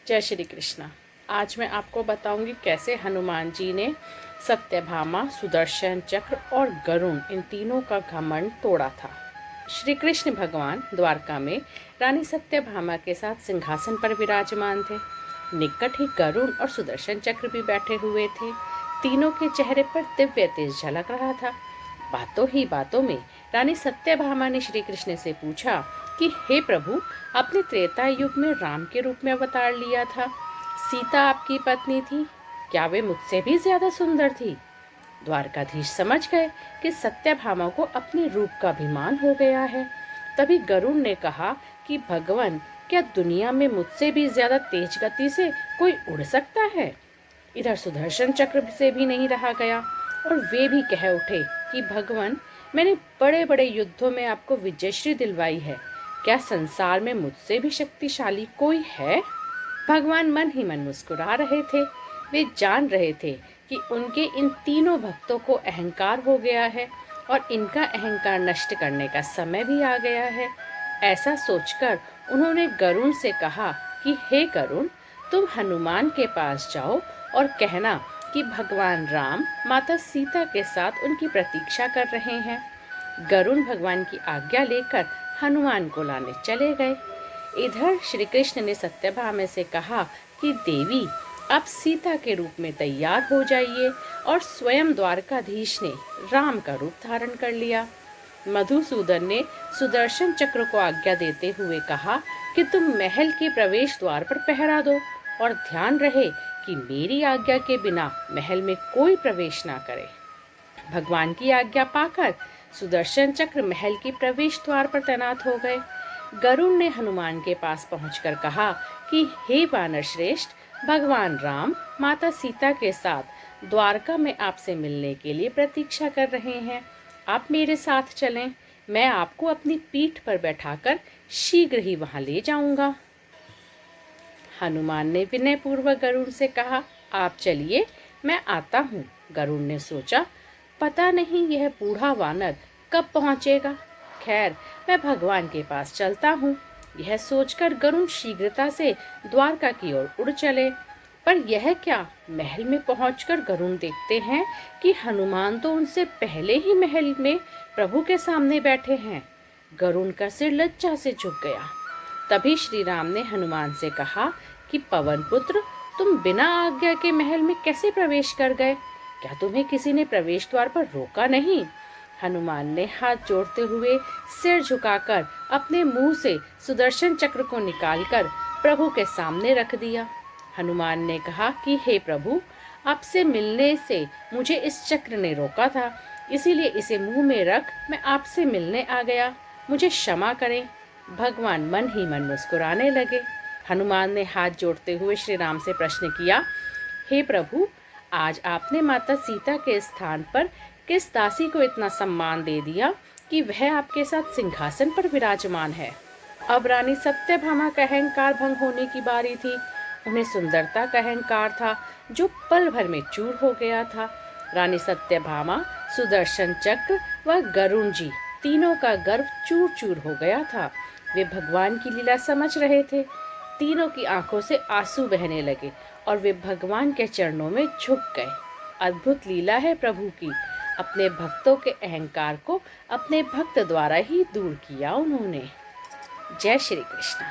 जय श्री कृष्ण। आज मैं आपको बताऊंगी कैसे हनुमान जी ने सत्यभामा, सुदर्शन चक्र और गरुण इन तीनों का घमंड तोड़ा था। श्री कृष्ण भगवान द्वारका में रानी सत्यभामा के साथ सिंहासन पर विराजमान थे। निकट ही गरुण और सुदर्शन चक्र भी बैठे हुए थे। तीनों के चेहरे पर दिव्य तेज झलक रहा था। बातों ही बातों में रानी सत्यभामा ने श्री कृष्ण से पूछा कि हे प्रभु, आपने त्रेता युग में राम के रूप में अवतार लिया था। सीता आपकी पत्नी थी, क्या वे मुझसे भी ज्यादा सुंदर थी? द्वारकाधीश समझ गए कि सत्यभामा को अपने रूप का अभिमान हो गया है। तभी गरुड़ ने कहा कि भगवान, क्या दुनिया में मुझसे भी ज्यादा तेज गति से कोई उड़ सकता है? इधर सुदर्शन चक्र से भी नहीं रहा गया और वे भी कह उठे कि भगवान, मैंने बड़े बड़े युद्धों में आपको विजयश्री दिलवाई है, क्या संसार में मुझसे भी शक्तिशाली कोई है? भगवान मन ही मन मुस्कुरा रहे थे। वे जान रहे थे कि उनके इन तीनों भक्तों को अहंकार हो गया है और इनका अहंकार नष्ट करने का समय भी आ गया है। ऐसा सोचकर उन्होंने गरुण से कहा कि हे गरुण, तुम हनुमान के पास जाओ और कहना कि भगवान राम माता सीता के साथ उनकी प्रतीक्षा कर रहे हैं। गरुण भगवान की आज्ञा लेकर हनुमान को लाने चले गए। इधर श्री कृष्ण ने सत्यभामा से कहा कि देवी, आप सीता के रूप में तैयार हो जाइए, और स्वयं द्वारकाधीश ने राम का रूप धारण कर लिया। मधुसूदन ने सुदर्शन चक्र को आज्ञा देते हुए कहा कि तुम महल के प्रवेश द्वार पर पहरा दो और ध्यान रहे कि मेरी आज्ञा के बिना महल में कोई प्रवेश ना करे। भगवान की आज्ञा पाकर सुदर्शन चक्र महल के प्रवेश द्वार पर तैनात हो गए। गरुड़ ने हनुमान के पास पहुंचकर कहा कि हे वानर श्रेष्ठ, भगवान राम माता सीता के साथ द्वारका में आपसे मिलने के लिए प्रतीक्षा कर रहे हैं। आप मेरे साथ चलें, मैं आपको अपनी पीठ पर बैठाकर शीघ्र ही वहां ले जाऊंगा। हनुमान ने विनय पूर्वक गरुड़ से कहा, आप चलिए, मैं आता हूँ। गरुड़ ने सोचा, पता नहीं यह बूढ़ा वानर कब पहुंचेगा। खैर, मैं भगवान के पास चलता हूँ। यह सोचकर गरुड़ शीघ्रता से द्वारका की ओर उड़ चले। पर यह क्या, महल में पहुंचकर गरुड़ देखते हैं कि हनुमान तो उनसे पहले ही महल में प्रभु के सामने बैठे हैं। गरुड़ का सिर लज्जा से झुक गया। तभी श्री राम ने हनुमान से कहा कि पवन पुत्र, तुम बिना आज्ञा के महल में कैसे प्रवेश कर गए? क्या तुम्हें किसी ने प्रवेश द्वार पर रोका नहीं? हनुमान ने हाथ जोड़ते हुए सिर झुकाकर अपने मुंह से सुदर्शन चक्र को निकालकर प्रभु के सामने रख दिया। हनुमान ने कहा कि हे प्रभु, आपसे मिलने से मुझे इस चक्र ने रोका था, इसीलिए इसे मुंह में रख मैं आपसे मिलने आ गया, मुझे क्षमा करें। भगवान मन ही मन मुस्कुराने लगे। हनुमान ने हाथ जोड़ते हुए श्री राम से प्रश्न किया, हे प्रभु, आज आपने माता सीता के स्थान पर किस दासी को इतना सम्मान दे दिया कि वह आपके साथ सिंहासन पर विराजमान है? अब रानी सत्यभामा का अहंकार भंग होने की बारी थी। उन्हें सुंदरता का अहंकार था जो पल भर में चूर हो गया था। रानी सत्यभामा, सुदर्शन चक्र व गरुण जी तीनों का गर्व चूर चूर हो गया था। वे भगवान की लीला समझ रहे थे। तीनों की आंखों से आंसू बहने लगे और वे भगवान के चरणों में झुक गए। अद्भुत लीला है प्रभु की। अपने भक्तों के अहंकार को अपने भक्त द्वारा ही दूर किया उन्होंने। जय श्री कृष्ण।